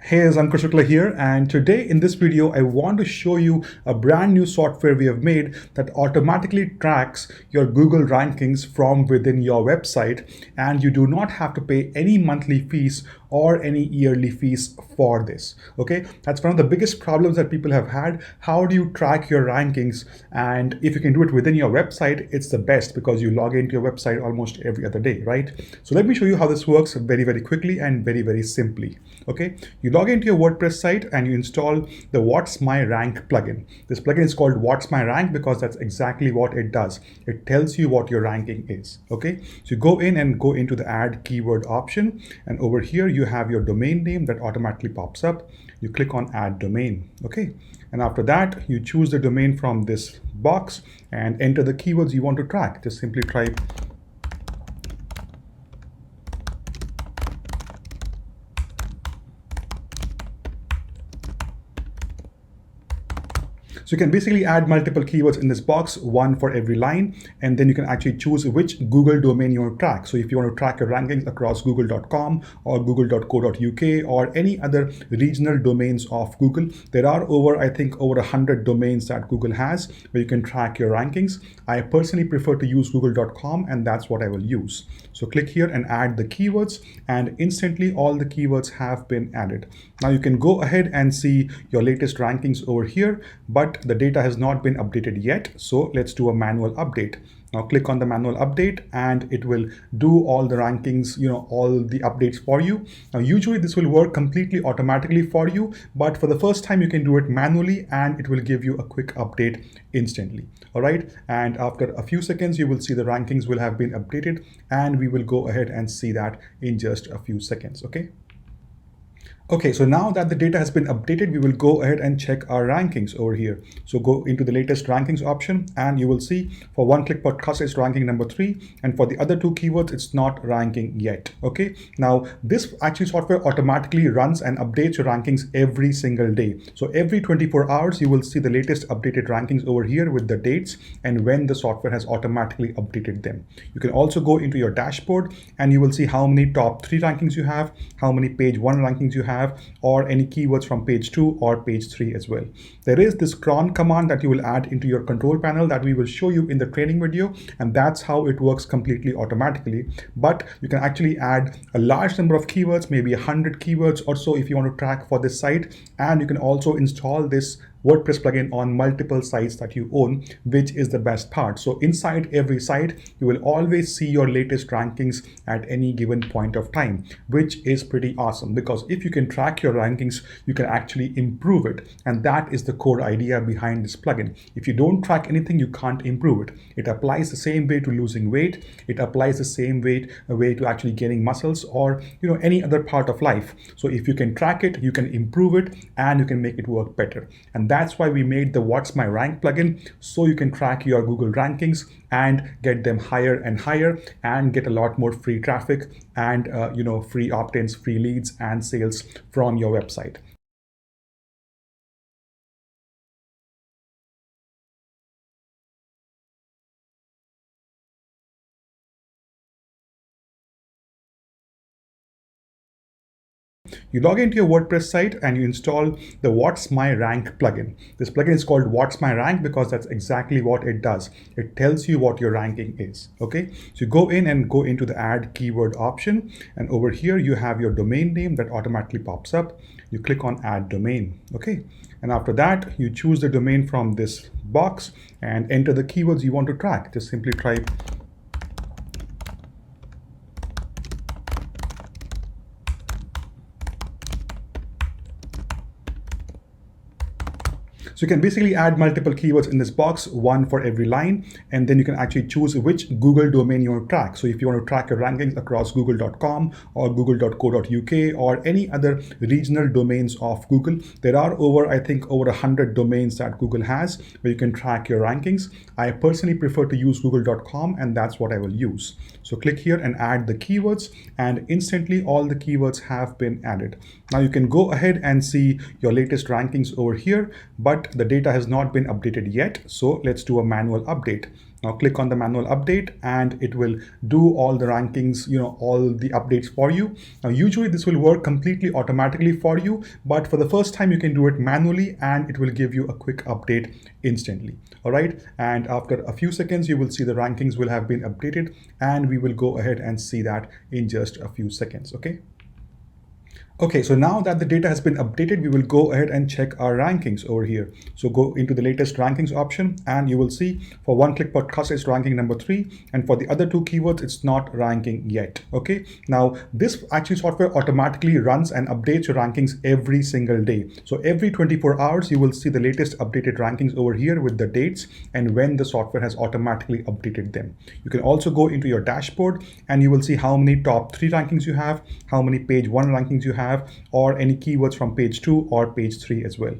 Hey, it's Ankur Shukla here, and today in this video I want to show you a brand new software we have made that automatically tracks your Google rankings from within your website, and you do not have to pay any monthly fees or any yearly fees for this. Okay, that's one of the biggest problems that people have had. How do you track your rankings? And if you can do it within your website, it's the best because you log into your website almost every other day, right? So let me show you how this works very quickly and very simply. Okay, you log into your WordPress site and you install the WhatsMyRank plugin. This plugin is called WhatsMyRank because that's exactly what it does. It tells you what your ranking is. Okay, so you go in and go into the add keyword option, and over here you have your domain name that automatically pops up. You click on add domain. Okay, and after that you choose the domain from this box and enter the keywords you want to track. Just simply type So you can basically add multiple keywords in this box, one for every line, and then you can actually choose which Google domain you want to track. So if you want to track your rankings across google.com or google.co.uk or any other regional domains of Google, there are I think over 100 domains that Google has where you can track your rankings. I personally prefer to use google.com, and that's what I will use. So click here and add the keywords, and instantly all the keywords have been added. Now you can go ahead and see your latest rankings over here, but the data has not been updated yet. So let's do a manual update. Now click on the manual update and it will do all the rankings, all the updates for you. Now usually this will work completely automatically for you, but for the first time you can do it manually and it will give you a quick update instantly. All right, and after a few seconds you will see the rankings will have been updated, and we will go ahead and see that in just a few seconds. Okay, so now that the data has been updated, we will go ahead and check our rankings over here. So go into the latest rankings option and you will see for one click podcast, it's ranking number 3. And for the other two keywords, it's not ranking yet. Okay, now this actually software automatically runs and updates your rankings every single day. So every 24 hours, you will see the latest updated rankings over here with the dates and when the software has automatically updated them. You can also go into your dashboard and you will see how many top 3 rankings you have, how many page 1 rankings you have, or any keywords from page 2 or page 3 as well. There is this cron command that you will add into your control panel that we will show you in the training video, and that's how it works completely automatically. But you can actually add a large number of keywords, maybe 100 keywords or so if you want to track for this site, and you can also install this WordPress plugin on multiple sites that you own, which is the best part. So inside every site, you will always see your latest rankings at any given point of time, which is pretty awesome because if you can track your rankings, you can actually improve it. And that is the core idea behind this plugin. If you don't track anything, you can't improve it. It applies the same way to losing weight. It applies the same way to actually gaining muscles or any other part of life. So if you can track it, you can improve it and you can make it work better. And that's why we made the WhatsMyRank plugin, so you can track your Google rankings and get them higher and higher and get a lot more free traffic and free opt-ins, free leads and sales from your website. You log into your WordPress site and you install the WhatsMyRank plugin. This plugin is called WhatsMyRank because that's exactly what it does. It tells you what your ranking is. Okay, so you go in and go into the add keyword option, and over here you have your domain name that automatically pops up. You click on add domain. Okay, and after that you choose the domain from this box and enter the keywords you want to track. Just simply type So you can basically add multiple keywords in this box, one for every line, and then you can actually choose which Google domain you want to track. So if you want to track your rankings across google.com or google.co.uk or any other regional domains of Google, there are I think over 100 domains that Google has where you can track your rankings. I personally prefer to use google.com, and that's what I will use. So click here and add the keywords, and instantly all the keywords have been added. Now you can go ahead and see your latest rankings over here, but the data has not been updated yet. So let's do a manual update. Now click on the manual update and it will do all the rankings, all the updates for you. Now usually this will work completely automatically for you, but for the first time you can do it manually and it will give you a quick update instantly. All right, and after a few seconds you will see the rankings will have been updated, and we will go ahead and see that in just a few seconds. Okay, so now that the data has been updated, we will go ahead and check our rankings over here. So go into the latest rankings option and you will see for one-click podcast, it's ranking number 3. And for the other 2 keywords, it's not ranking yet. Okay, now this actually software automatically runs and updates your rankings every single day. So every 24 hours, you will see the latest updated rankings over here with the dates and when the software has automatically updated them. You can also go into your dashboard and you will see how many top 3 rankings you have, how many page 1 rankings you have, or any keywords from page 2 or page 3 as well.